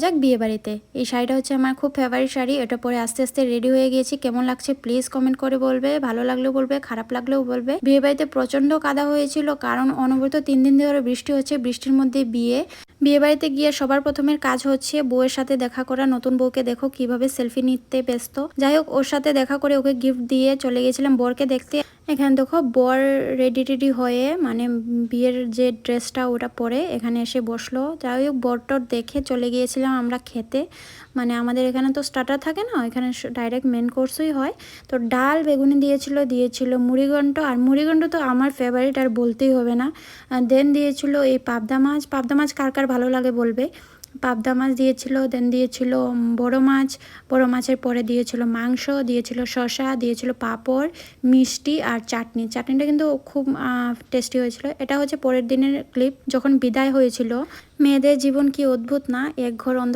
যাক বিয়ে বাড়িতে। এই শাড়িটা হচ্ছে আমার খুব ফেভারিট শাড়ি। এটা পরে আস্তে আস্তে রেডি হয়ে গিয়েছি। কেমন লাগছে প্লিজ কমেন্ট করে বলবে, ভালো লাগলেও বলবে, খারাপ লাগলেও বলবে। বিয়ে বাড়িতে প্রচন্ড কাদা হয়েছিল, কারণ অনবরত 3 দিন ধরে বৃষ্টি হচ্ছে, বৃষ্টির মধ্যে বিয়ে বাড়িতে গিয়ে সবার প্রথমের কাজ হচ্ছে বউয়ের সাথে দেখা করা। নতুন বউকে দেখো কিভাবে সেলফি নিতে ব্যস্ত। যাই হোক, ওর সাথে দেখা করে ওকে গিফট দিয়ে চলে গেছিলাম বরকে দেখতে। এখানে দেখো বর রেডি হয়ে, মানে বিয়ের যে ড্রেসটা ওটা পরে এখানে এসে বসলো। যাই হোক, বরটর দেখে চলে গিয়েছিলাম আমরা খেতে। মানে আমাদের এখানে তো স্টার্টার থাকে না, এখানে ডাইরেক্ট মেন কোর্সই হয়। তো ডাল বেগুনি দিয়েছিল মুড়িঘণ্ট। আর মুড়িঘণ্ট তো আমার ফেভারিট, আর বলতেই হবে না। দেন দিয়েছিল এই পাবদা মাছ কার কার ভালো লাগে বলবে। পাবদা মাছ দিয়েছিল, দেন দিয়েছিল বড় মাছের পরে দিয়েছিল মাংস, দিয়েছিল শসা, দিয়েছিল পাঁপড়, মিষ্টি আর চাটনিটা কিন্তু খুব টেস্টি হয়েছিল। এটা হচ্ছে পরের দিনের ক্লিপ, যখন বিদায় হয়েছিল। মেয়েদের জীবন কি অদ্ভুত না, এক ঘর